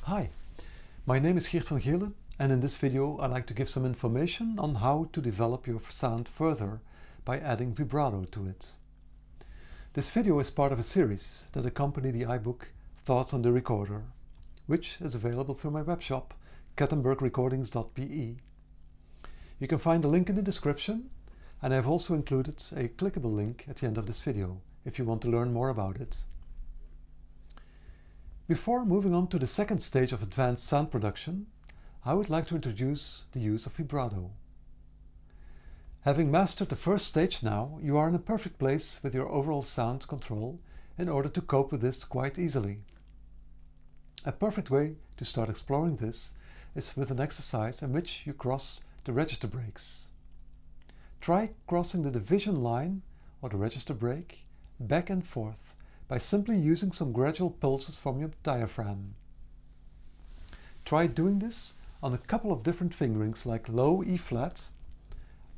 Hi, my name is Geert Van Gele, and in this video I'd like to give some information on how to develop your sound further by adding vibrato to it. This video is part of a series that accompany the iBook Thoughts on the Recorder, which is available through my webshop kattenbergrecordings.be. You can find the link in the description, and I've also included a clickable link at the end of this video if you want to learn more about it. Before moving on to the second stage of advanced sound production, I would like to introduce the use of vibrato. Having mastered the first stage now, you are in a perfect place with your overall sound control in order to cope with this quite easily. A perfect way to start exploring this is with an exercise in which you cross the register breaks. Try crossing the division line or the register break back and forth by simply using some gradual pulses from your diaphragm. Try doing this on a couple of different fingerings like low E flat,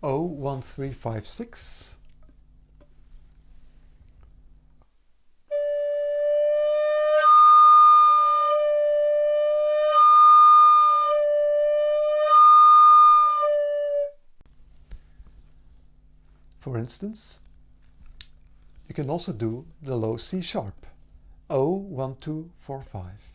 O 1 3 5 6, for instance. You can also do the low C sharp, O 1 2 4 5.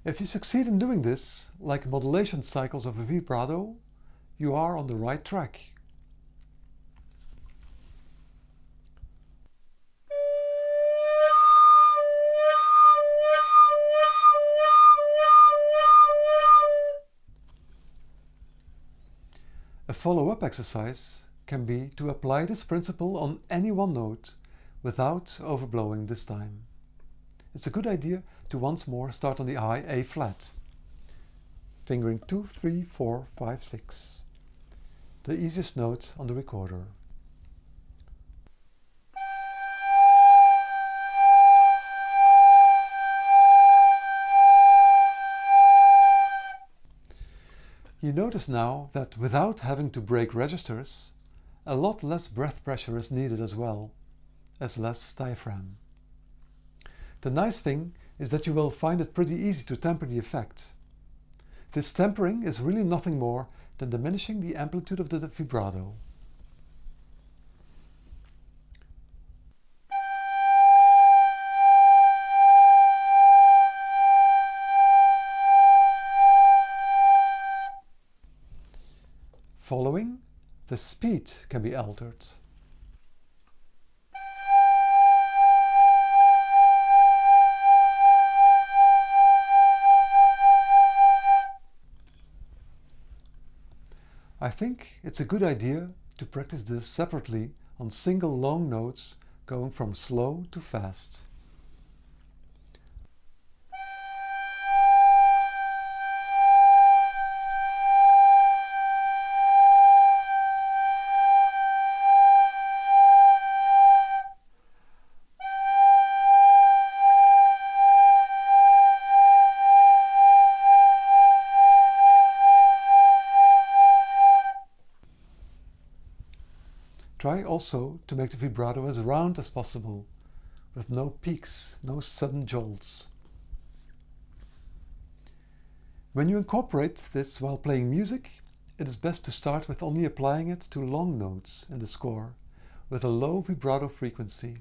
If you succeed in doing this, like modulation cycles of a vibrato, you are on the right track. A follow-up exercise can be to apply this principle on any one note without overblowing this time. It's a good idea to once more start on the high A flat, fingering 2, 3, 4, 5, 6, the easiest note on the recorder. You notice now that without having to break registers, a lot less breath pressure is needed as well, as less diaphragm. The nice thing is that you will find it pretty easy to temper the effect. This tempering is really nothing more than diminishing the amplitude of the vibrato. Following, the speed can be altered. I think it's a good idea to practice this separately on single long notes going from slow to fast. Try also to make the vibrato as round as possible, with no peaks, no sudden jolts. When you incorporate this while playing music, it is best to start with only applying it to long notes in the score, with a low vibrato frequency.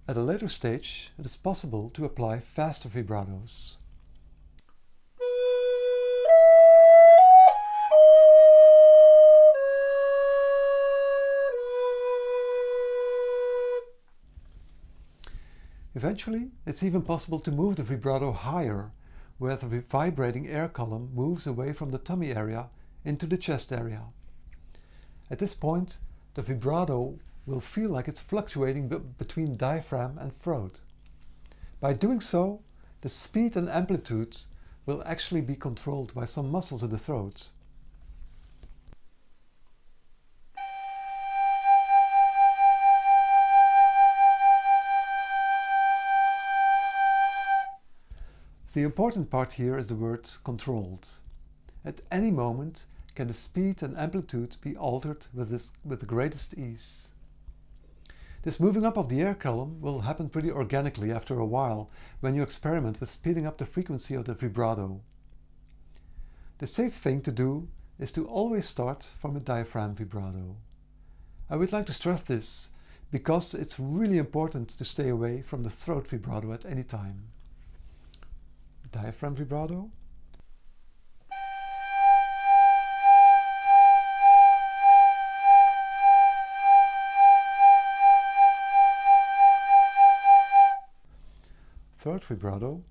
At a later stage, it is possible to apply faster vibratos. Eventually, it's even possible to move the vibrato higher, where the vibrating air column moves away from the tummy area into the chest area. At this point, the vibrato will feel like it's fluctuating between diaphragm and throat. By doing so, the speed and amplitude will actually be controlled by some muscles in the throat. The important part here is the word controlled. At any moment can the speed and amplitude be altered with the greatest ease. This moving up of the air column will happen pretty organically after a while when you experiment with speeding up the frequency of the vibrato. The safe thing to do is to always start from a diaphragm vibrato. I would like to stress this because it's really important to stay away from the throat vibrato at any time. Diaphragm vibrato. Third vibrato.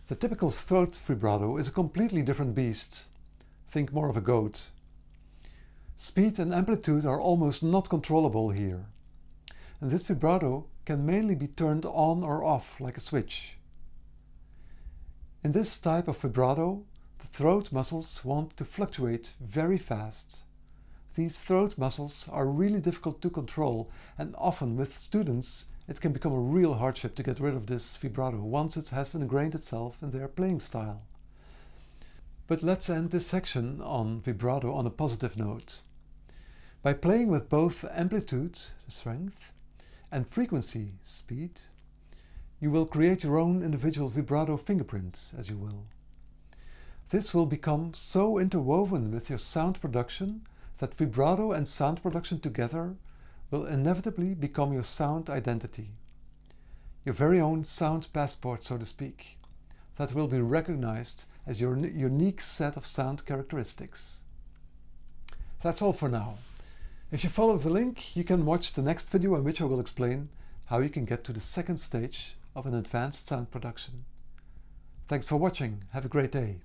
The typical throat vibrato is a completely different beast. Think more of a goat. Speed and amplitude are almost not controllable here. And this vibrato can mainly be turned on or off like a switch. In this type of vibrato, the throat muscles want to fluctuate very fast. These throat muscles are really difficult to control, and often with students it can become a real hardship to get rid of this vibrato once it has ingrained itself in their playing style. But let's end this section on vibrato on a positive note. By playing with both amplitude, strength, and frequency, speed, you will create your own individual vibrato fingerprint, as you will. This will become so interwoven with your sound production that vibrato and sound production together will inevitably become your sound identity. Your very own sound passport, so to speak, that will be recognized as your unique set of sound characteristics. That's all for now. If you follow the link, you can watch the next video in which I will explain how you can get to the second stage of an advanced sound production. Thanks for watching. Have a great day.